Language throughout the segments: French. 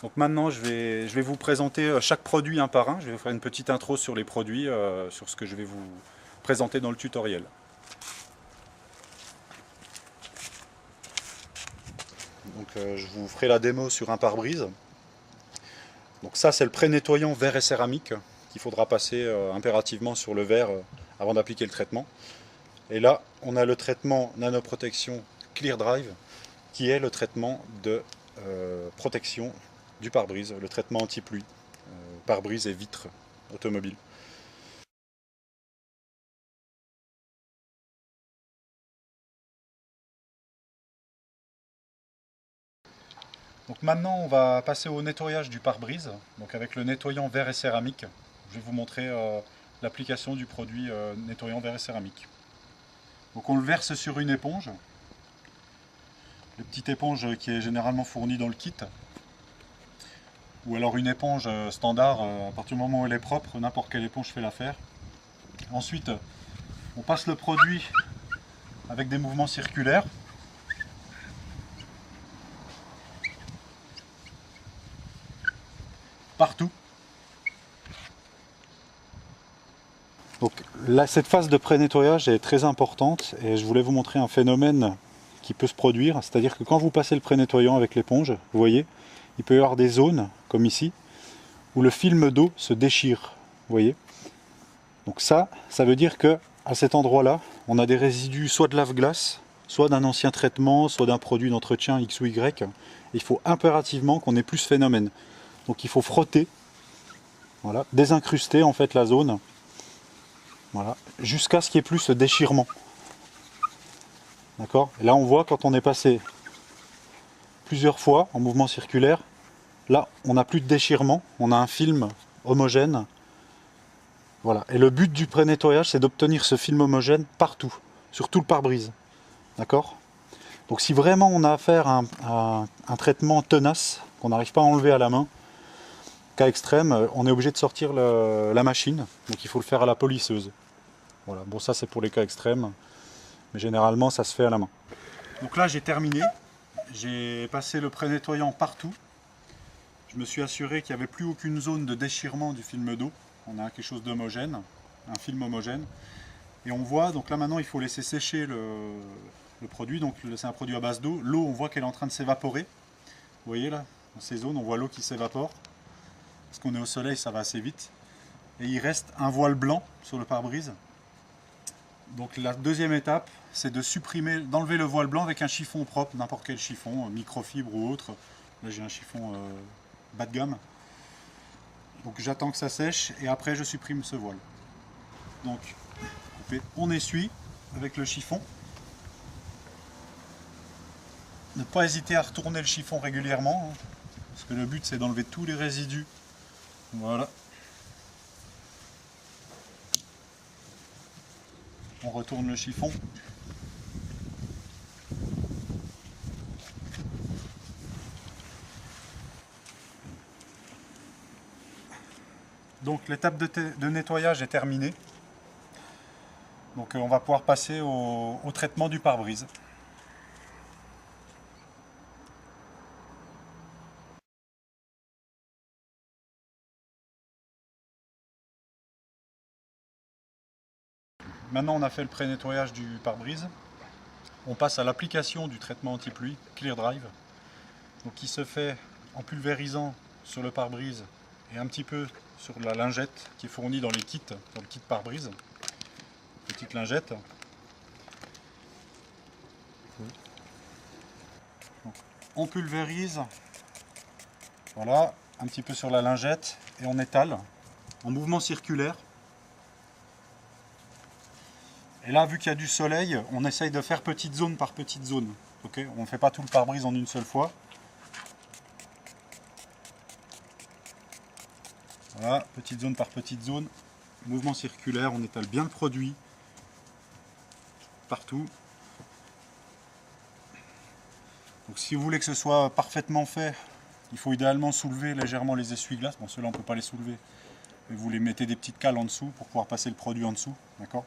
Donc maintenant, je vais vous présenter chaque produit un par un. Je vais vous faire une petite intro sur les produits, sur ce que je vais vous présenter dans le tutoriel. Donc je vous ferai la démo sur un pare-brise. Donc ça, c'est le pré-nettoyant verre et céramique qu'il faudra passer impérativement sur le verre avant d'appliquer le traitement. Et là, on a le traitement nanoprotection Clear Drive qui est le traitement de protection du pare-brise, le traitement anti-pluie, pare-brise et vitres automobiles. Donc maintenant, on va passer au nettoyage du pare-brise, donc avec le nettoyant verre et céramique. Je vais vous montrer l'application du produit nettoyant verre et céramique. Donc on le verse sur une éponge, une petite éponge qui est généralement fournie dans le kit, ou alors une éponge standard, à partir du moment où elle est propre, n'importe quelle éponge fait l'affaire. Ensuite, on passe le produit avec des mouvements circulaires. Partout. Donc là, cette phase de pré-nettoyage est très importante et je voulais vous montrer un phénomène qui peut se produire. C'est-à-dire que quand vous passez le pré-nettoyant avec l'éponge, vous voyez, il peut y avoir des zones, comme ici, où le film d'eau se déchire. Vous voyez. Donc ça veut dire que à cet endroit-là, on a des résidus soit de lave-glace, soit d'un ancien traitement, soit d'un produit d'entretien X ou Y. Il faut impérativement qu'on ait plus ce phénomène. Donc il faut frotter, voilà, désincruster en fait la zone. Voilà, jusqu'à ce qu'il n'y ait plus ce déchirement. D'accord. Et là on voit quand on est passé plusieurs fois en mouvement circulaire, là on n'a plus de déchirement, on a un film homogène. Voilà. Et le but du pré-nettoyage, c'est d'obtenir ce film homogène partout, sur tout le pare-brise. D'accord. Donc si vraiment on a affaire à un traitement tenace, qu'on n'arrive pas à enlever à la main, cas extrême, on est obligé de sortir la machine, donc il faut le faire à la polisseuse. Voilà. Bon, ça c'est pour les cas extrêmes, mais généralement ça se fait à la main. Donc là j'ai terminé, j'ai passé le pré-nettoyant partout. Je me suis assuré qu'il n'y avait plus aucune zone de déchirement du film d'eau. On a quelque chose d'homogène, un film homogène. Et on voit, donc là maintenant il faut laisser sécher le produit, donc c'est un produit à base d'eau. L'eau, on voit qu'elle est en train de s'évaporer. Vous voyez là, dans ces zones, on voit l'eau qui s'évapore. Parce qu'on est au soleil, ça va assez vite. Et il reste un voile blanc sur le pare-brise. Donc la deuxième étape, c'est de supprimer, d'enlever le voile blanc avec un chiffon propre, n'importe quel chiffon, microfibre ou autre. Là j'ai un chiffon bas de gamme. Donc j'attends que ça sèche et après je supprime ce voile. Donc on essuie avec le chiffon. Ne pas hésiter à retourner le chiffon régulièrement, parce que le but c'est d'enlever tous les résidus. Voilà. On retourne le chiffon. Donc l'étape de nettoyage est terminée. Donc on va pouvoir passer au traitement du pare-brise. Maintenant on a fait le pré-nettoyage du pare-brise. On passe à l'application du traitement anti-pluie, Clear Drive. Donc qui se fait en pulvérisant sur le pare-brise et un petit peu sur la lingette qui est fournie dans les kits, dans le kit pare-brise. Petite lingette. Donc, on pulvérise, voilà, un petit peu sur la lingette et on étale en mouvement circulaire. Et là, vu qu'il y a du soleil, on essaye de faire petite zone par petite zone. Okay, on ne fait pas tout le pare-brise en une seule fois. Voilà, petite zone par petite zone, mouvement circulaire, on étale bien le produit partout. Donc si vous voulez que ce soit parfaitement fait, il faut idéalement soulever légèrement les essuie-glaces. Bon, ceux-là on ne peut pas les soulever, mais vous les mettez des petites cales en dessous pour pouvoir passer le produit en dessous, d'accord?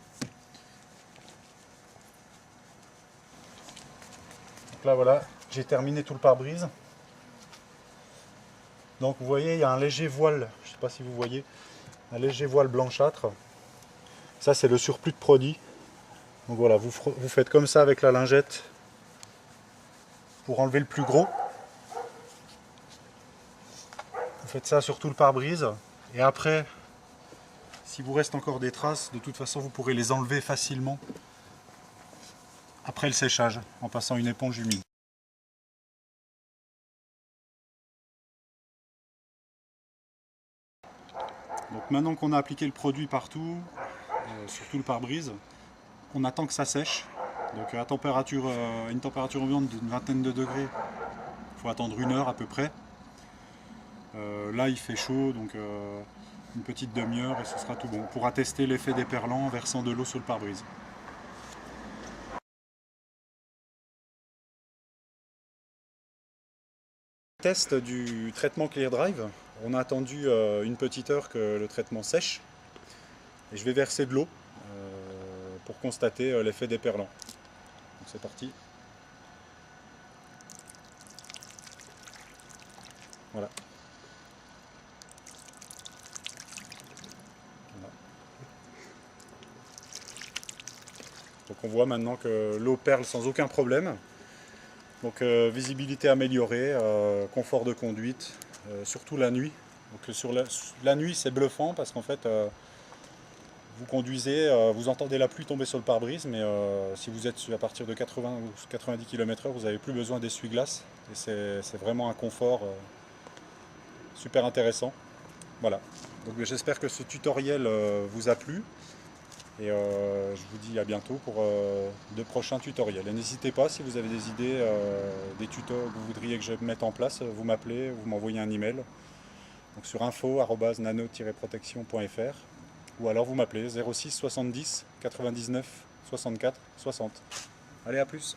Donc là voilà, j'ai terminé tout le pare-brise. Donc vous voyez, il y a un léger voile, je ne sais pas si vous voyez, un léger voile blanchâtre. Ça c'est le surplus de produit. Donc voilà, vous faites comme ça avec la lingette pour enlever le plus gros. Vous faites ça sur tout le pare-brise. Et après, si vous reste encore des traces, de toute façon vous pourrez les enlever facilement après le séchage en passant une éponge humide. Donc maintenant qu'on a appliqué le produit partout, sur tout le pare-brise, on attend que ça sèche. Donc à une température ambiante d'une vingtaine de degrés, il faut attendre 1 heure à peu près. Là il fait chaud, donc une petite demi-heure et ce sera tout bon. On pourra tester l'effet déperlant en versant de l'eau sur le pare-brise. Test du traitement Clear Drive. On a attendu une petite heure que le traitement sèche. Et je vais verser de l'eau pour constater l'effet déperlant. Donc c'est parti. Voilà. Donc on voit maintenant que l'eau perle sans aucun problème. Donc visibilité améliorée, confort de conduite, surtout la nuit. Donc sur la nuit c'est bluffant parce qu'en fait vous conduisez, vous entendez la pluie tomber sur le pare-brise, mais si vous êtes à partir de 80 ou 90 km/h, vous n'avez plus besoin d'essuie-glace. Et c'est vraiment un confort super intéressant. Voilà. Donc j'espère que ce tutoriel vous a plu. Et je vous dis à bientôt pour de prochains tutoriels. Et n'hésitez pas, si vous avez des idées, des tutos que vous voudriez que je mette en place, vous m'appelez, vous m'envoyez un email. Donc sur info@nano-protection.fr ou alors vous m'appelez 06 70 99 64 60. Allez, à plus!